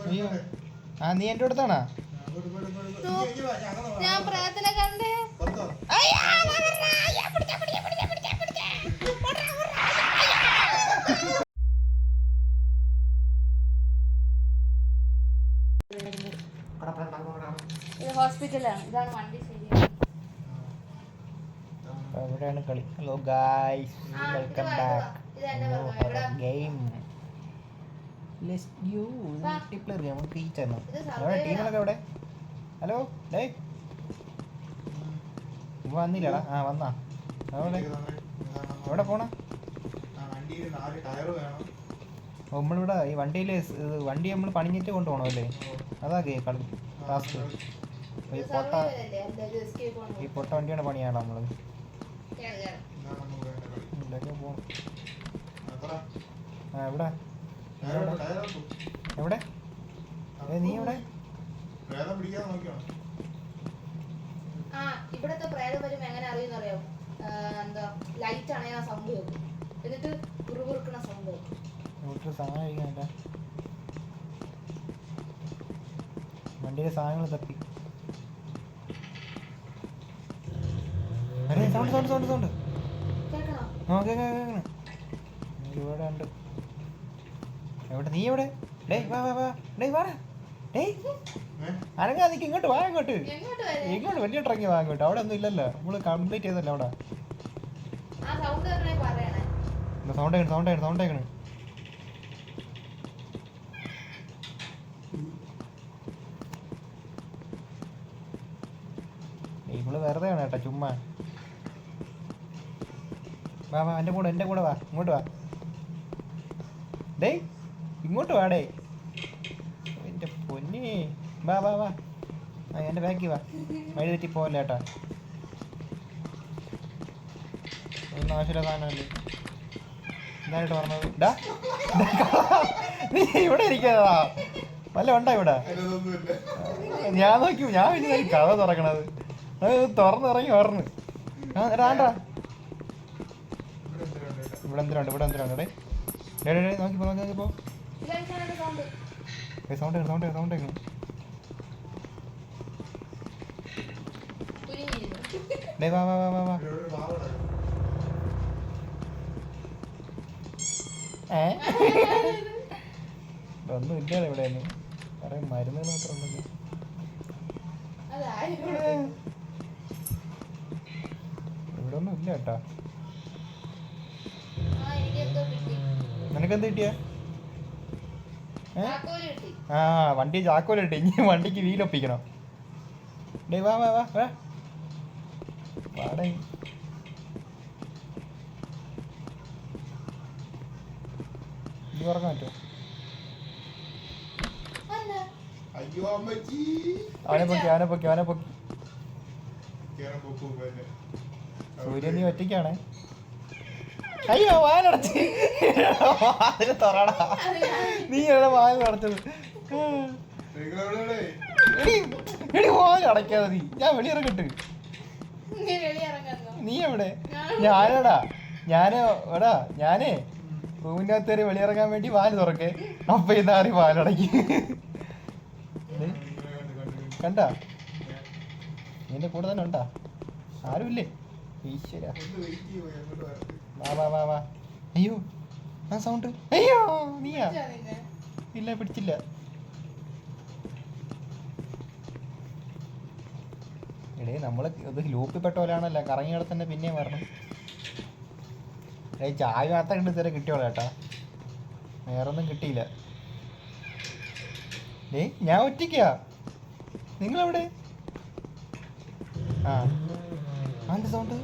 അയ്യോ ആ നീ എൻ്റെ അടുത്താണോ? ഞാൻ പ്രാർത്ഥന കണ്ടേ. ഇത് ഹോസ്പിറ്റലാണ്. ഇതാണ് വണ്ടി. എവിടെയാണ് കളി? Hello guys, welcome back game. Let's do multiplayer game. നമുക്ക് ഈ ചേരണം. നമ്മുടെ ടീമുകളൊക്കെ എവിടെ? ഹലോ ഡേ വന്നില്ലടാ. ആ വന്നാ അവിടെ എവിടെ പോണ? നമ്മളിവിടെ ഈ വണ്ടിയിൽ വണ്ടി നമ്മൾ പണിഞ്ഞിട്ട് കൊണ്ടുപോകണം അല്ലേ? അതാ കളി ടാസ്ക്. ഈ പൊട്ട വണ്ടിയാണ് പണിയാണോ നമ്മള്? എവിടെ എവിടെ നീ എവിടെ? ഇവിടത്തെ പ്രേതം വരും എങ്ങനെ അറിയുന്നറിയോ? എന്താ ലൈറ്റ് അണയാ സൗണ്ട് കേൾക്കും, എന്നിട്ട് കുറുകുറുക്കണ സൗണ്ട് കേൾക്കും. വണ്ടിയിലെ സാധനങ്ങൾ തപ്പി. സൗണ്ട് സൗണ്ട് സൗണ്ട് സൗണ്ട് ഇവിടെ ഉണ്ട്. എവിടെ നീ എവിടെ? ഡേയ് വാ വാ വാ. ഡേയ് വാ. ഡേയ് അനങ്ങാ നിക്ക്. ഇങ്ങോട്ട് വാ. ഇങ്ങോട്ട് വലിയ ഇറങ്ങി വാ. ഇങ്ങോട്ട് അവിടെ ഒന്നും ഇല്ലല്ലോ. നമ്മള് കംപ്ലീറ്റ് ചെയ്തല്ലോ അവിടെ. സൗണ്ട് ആയിക്കണ് സൗണ്ട് ആയിക്കണ് സൗണ്ട് ആയിക്കണ്. ഇവള് വെറുതെ ആണ് കേട്ടോ, ചുമ്മാ. വാ വാ എൻ്റെ കൂടെ വാ. ഇങ്ങോട്ട് വാ. ഡേയ് ഇങ്ങോട്ട് വാ. ഡേ എൻ്റെ പൊന്നി വാ വാ വാ. ആ എൻ്റെ ബാക്കി വാ. വഴി തെറ്റി പോവല്ലേ ഏട്ടാ. ഒന്നും ആവശ്യമില്ല സാധനമല്ലേ എന്തായിട്ട് പറഞ്ഞത്? ഡാ നീ ഇവിടെ ഇരിക്കാതാ വല്ല ഉണ്ടോ ഇവിടെ? ഞാൻ നോക്കി. ഞാൻ പിന്നെ കഥ തുറക്കണത് അത് തുറന്നിറങ്ങി പറഞ്ഞു. രാണ്ടാ ഇവിടെ എന്തിനുണ്ട്? ഇവിടെ എന്തിനുണ്ട്? ഡേ നോക്കിപ്പോ നോക്കിപ്പോ. സൗണ്ട് സൗണ്ട് സൗണ്ട് ആക്കണം. ഡേ വാ വാ വാ വാ. ഒന്നും ഇല്ലാതെ ഇവിടെ ഒന്നും പറയാൻ മരുന്നുകൾ മാത്രം ഉണ്ടല്ലോ. ഇവിടെ ഒന്നും ഇല്ല കേട്ടാ. നിനക്കെന്ത് കിട്ടിയ? ആ വണ്ടി ചാക്കോലിട്ട്. ഇനി വണ്ടിക്ക് വീലൊപ്പിക്കണം. ഡേ വാ വാ വാ വാ. പാടേ നീ ഉറങ്ങാൻ പറ്റുമോ? അവനെ പൊക്കി. സൂര്യ നീ ഒറ്റയ്ക്കാണേ. അയ്യോ വാലടച്ച്. വാതിൽ തുറടാ. നീ എവിടെ വാതിൽ അടച്ചത്? എടി വാതിൽ അടയ്ക്കാതെ നീ. ഞാൻ വെളിയിറങ്ങിട്ട്. നീ എവിടെ? ഞാനടാ ഞാനേ റൂമിൻ്റെ അകത്തേറി വെളിയിറങ്ങാൻ വേണ്ടി വാല് തുറക്കേ. അപ്പൊ ഇന്നാറി വാലടക്കി. കണ്ടാ നിന്റെ കൂടെ തന്നെ ഉണ്ടാ? ആരുമില്ലേ? ഈശ്വര വാ വാ വാ വാ. അയ്യോ ആ സൗണ്ട്. അയ്യോ നീയാ? ഇല്ല പിടിച്ചില്ല. എടേ നമ്മള് ഇത് ലൂപ്പിൽ പെട്ട പോലെയാണല്ലോ. കറങ്ങി കിടത്തന്നെ പിന്നെയും വരണം. ചായ മാത്രം കണ്ട് ഇതുവരെ കിട്ടിയോളൂ ചേട്ടാ, വേറൊന്നും കിട്ടിയില്ല. ഞാൻ ഒറ്റയ്ക്കാ. നിങ്ങളെവിടെ? ആ അതിൻ്റെ സൗണ്ട്.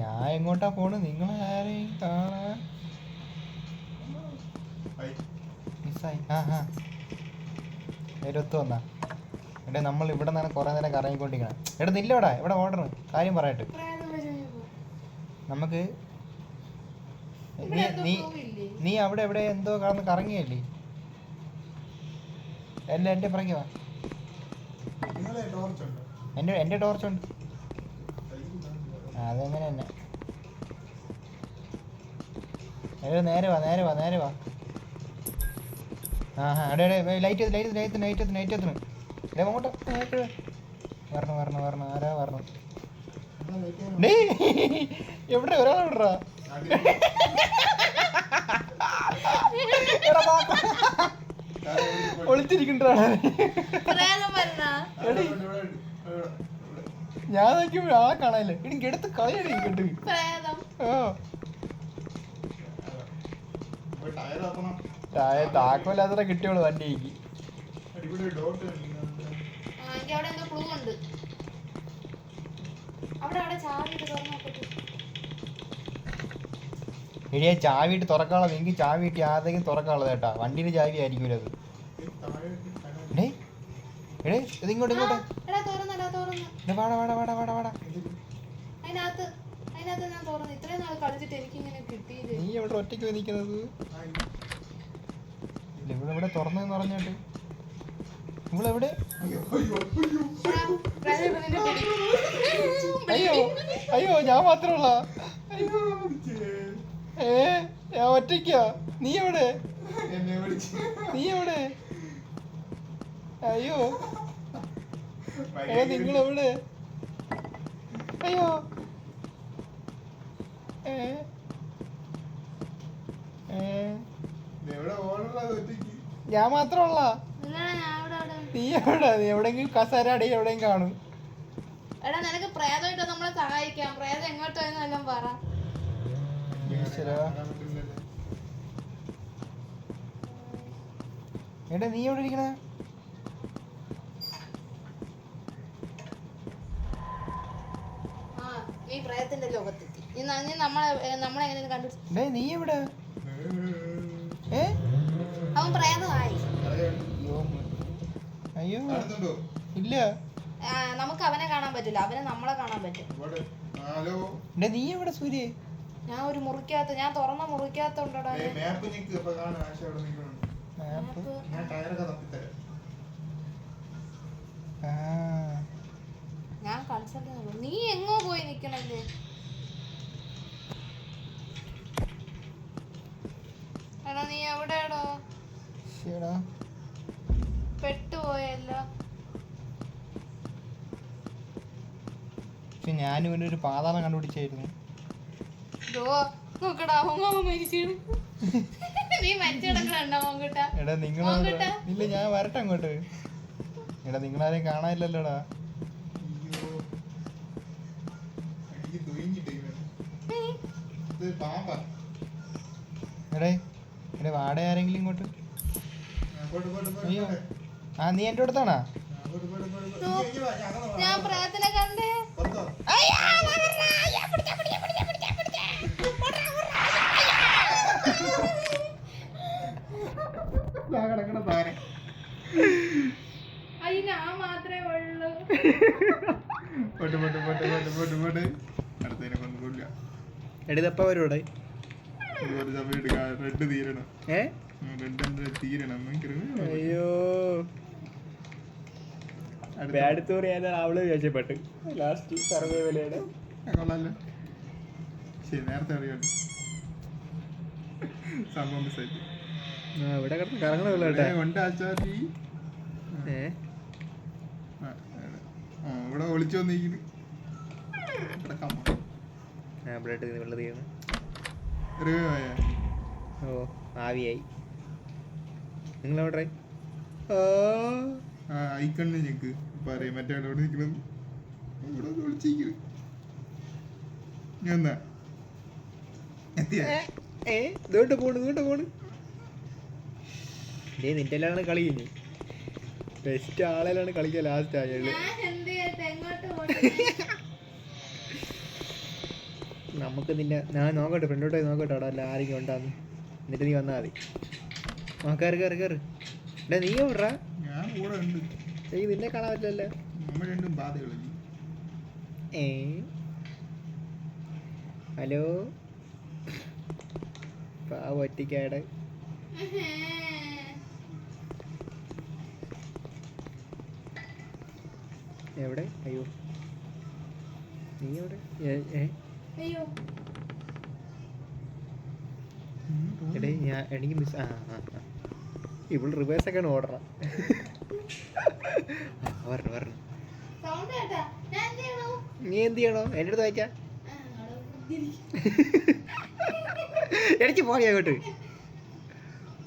ഞാൻ എങ്ങോട്ടാ പോണ്? നിങ്ങളെ ആരെയും കാണാൻ മിസ്സായി. നേരൊത്തു വന്നാ. എടേ നമ്മൾ ഇവിടെ നിന്നാണ് കുറേ നേരം കറങ്ങിക്കൊണ്ടിരിക്കണം. എടാ നില്ല ഇവിടെ ഓർഡർ കാര്യം പറയട്ടെ. നമുക്ക് നീ അവിടെ എവിടെ എന്തോ കാണുന്ന കറങ്ങിയല്ലേ? എല്ലാം എൻ്റെ പിറകെ വാ. എൻ്റെ ടോർച്ചുണ്ട്. അതെങ്ങനെ തന്നെ നേരെ വാ നേരെ വാ നേരെ വാ. ആ അടേ ലൈറ്റ് എത്തണം. ഡേ അങ്ങോട്ട് വരണം ആരാ വരണം. ഡേ എവിടെ ഒരാൾ വിടറാ. ഒളിച്ചിരിക്കണ്ടാണ്. ഞാൻ നോക്കിയപ്പോ ആളെ കാണാനില്ല. എനിക്ക് എടുത്ത് കളയണേ കേട്ട്. താക്കോലാത്ര കിട്ടിയോളൂ വണ്ടിക്ക്. എടിയാ ചാവിയിട്ട് തുറക്കാനുള്ളത്. എനിക്ക് ചാവിയിട്ട് യാതെങ്കിലും തുറക്കാനുള്ളത് കേട്ടാ. വണ്ടിയുടെ ചാവി ആയിരിക്കൂല അത്. എടേ ഇതിങ്ങോട്ട് ഇങ്ങോട്ട് വാടാ. നീ എവിടെ ഒറ്റയ്ക്ക് നിൽക്കുന്നത്? ഇവിടെ തുറന്നെന്ന് പറഞ്ഞിട്ട് ഇവളെവിടെ? അയ്യോ ഞാൻ മാത്രമുള്ള. ഞാൻ ഒറ്റയ്ക്കാ. നീ എവിടെ? അയ്യോ നിങ്ങളെവിടെ? അയ്യോ ഞാൻ മാത്രമുള്ള. നീ എവിടെ? നീ എവിടെങ്കിലും കസേര അടിയിൽ എവിടെയും കാണും. എടാ നിനക്ക് പ്രേതമായിട്ടോ നമ്മളെ സഹായിക്കാം. പ്രേതം എങ്ങോട്ടോ എന്നെല്ലാം പറ. എടാ നീ എവിടെ ഇരിക്കണ? നീ പ്രേതത്തിന്റെ ലോകത്തെത്തി. നമ്മളെങ്ങനെ കണ്ടു? നീ എവിടെ? അവൻ പ്രേതമായി. അയ്യോ ഇല്ല. നമുക്ക് അവനെ കാണാൻ പറ്റില്ല, അവനെ നമ്മളെ കാണാൻ പറ്റും. നീ എവിടെ സൂര്യ? ഞാൻ ഒരു മുറിക്കകത്ത്, ഞാൻ തുറന്ന മുറിക്കകത്തുണ്ടോടാ. ഞാൻ കൺസൾട്ട്. നീ എങ്ങോ പോയി നിക്കണല്ലേ? എടാ നീ എവിടെയാടോ? പെട്ടുപോയല്ലോ. ഞാനും ഇവന്റെ ഒരു പാതാളം കണ്ടുപിടിച്ചായിരുന്നു. എടാ ഇല്ല ഞാൻ വരട്ടെ അങ്ങോട്ട്. എടാ നിങ്ങളാരെയും കാണാനില്ലല്ലോടാ. എടേ വാട ആരെങ്കിലും ഇങ്ങോട്ട്. അയ്യോ നീ എന്റെ അടുത്താണാ? ഞാൻ പ്രാർത്ഥന കണ്ടേ. ഞാൻ മാത്രമേ ഉള്ളൂ. എടിതപ്പ വരൂടെ? അയ്യോ ബാഡ് സ്റ്റോറി ആയതാണ്. അവള് രക്ഷപ്പെട്ടു ലാസ്റ്റ് സർവൈവലാണ്. കൊള്ളാലോ. ശരി നേരത്തെ അറിയാലോ സംഭവം മിസ്സായിട്ട്. ഇവിടെ കിടന്ന് കറങ്ങണല്ലോ. ഇവിടെ ഒളിച്ചു വന്നിരിക്കുന്നു. ഓ ആവിയായി. നിങ്ങളെവിടെ? ഐക്കണ്ണ് ഞെക്ക് പറയാം. മറ്റേ അവിടെ നിൽക്കുന്നത് ഇവിടെ ഒളിച്ചിരിക്കുന്നു. ഞാൻ ഇതോട്ട് പോണ്. നിന്റെ എല്ലാണ് കളി. ഇനി ബെസ്റ്റ് ആളെല്ലാം കളിക്കുക ലാസ്റ്റ് ആയുള്ളു. നമുക്ക് നിന്നെ ഞാൻ നോക്കട്ടെ, ഫ്രണ്ടോട്ട് പോയി നോക്കട്ടെ അവിടെ അല്ല ആരെങ്കിലും ഉണ്ടാന്ന്. എന്നിട്ട് നീ വന്നാൽ മതി. കയറി നീ എവിടാ? ഞാൻ കൂടെ ഉണ്ട്. നിന്നെ കാണാൻ പറ്റില്ലല്ലോ. നമ്മൾ രണ്ടും ബാധകളി. ഹലോ ഒറ്റയ്ക്കാട്. എവിടെ? അയ്യോ നീ എവിടെ? അയ്യോ എടേ ഞാൻ എനിക്ക് മിസ് ഇവിടെ റിവേഴ്സൊക്കെയാണ് ഓടണം. വരണം സൗണ്ട് കേട്ടാ ഞാൻ എന്ത് ചെയ്യണോ? നീ എന്ത് ചെയ്യണോ? എൻ്റെ അടുത്ത് വായിച്ചാ എനിക്ക് പോയി അങ്ങോട്ട്.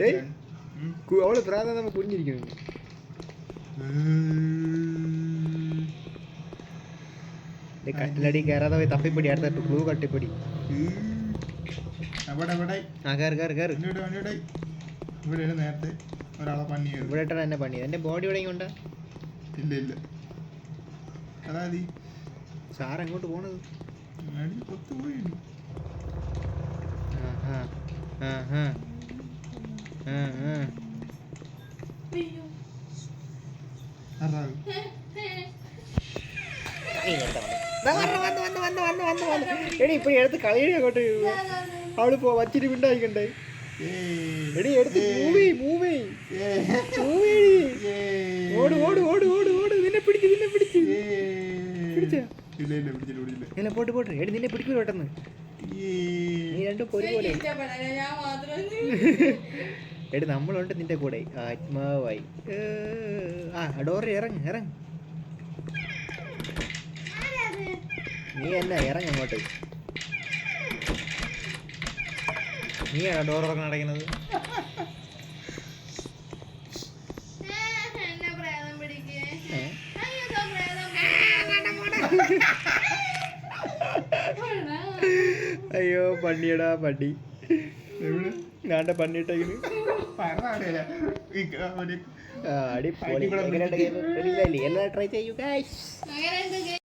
ഏയ് അവള് പ്രാധാന്യം നമ്മൾ കുഞ്ഞിരിക്കുന്നു. കട്ടിലടി കയറാതെ പോയി തപ്പിപ്പൊടി അടുത്ത ബ്ലൂ കട്ടിപ്പൊടി. നേരത്തെ ഒരാളെ പണി ഇവിടെ ഇട്ടാണ് എന്നെ പണി. എന്റെ ബോഡി ഇവിടെ കൊണ്ടാ. ഇല്ല അതായത് സാർ എങ്ങോട്ട് പോണത്? കൊത്തുപോയി. എടി ഇപ്പൊ എടുത്ത് കളിയടി അങ്ങോട്ട്. അവള് വച്ചിട്ട് പിണ്ടായിക്കണ്ടേ. എടി എടുത്ത് മൂവി ഓട് ഓട് ഓട് ഓട് ഓട്. നിന്നെ പിടിച്ച് ഇല്ല പോട്ട് എടി നിന്നെ പിടിക്കൂല പെട്ടെന്ന്. നീ രണ്ടും ഒരുപോലെ. എടി നമ്മളുണ്ട് നിന്റെ കൂടെ ആത്മാവായി. ഡോറി ഇറങ്ങ്. നീ എന്നാ ഇറങ്ങ് അങ്ങോട്ട്. നീയാണോ ഡോർ തുറക്കാൻ അടയ്ക്കുന്നത്? അയ്യോ പണ്ടിയടാ പണ്ടി. ഞാണ്ട പണ്ടിട്ടേക്കിന് അടിപൊളി. എല്ലാം ട്രൈ ചെയ്യൂ ഗൈസ്.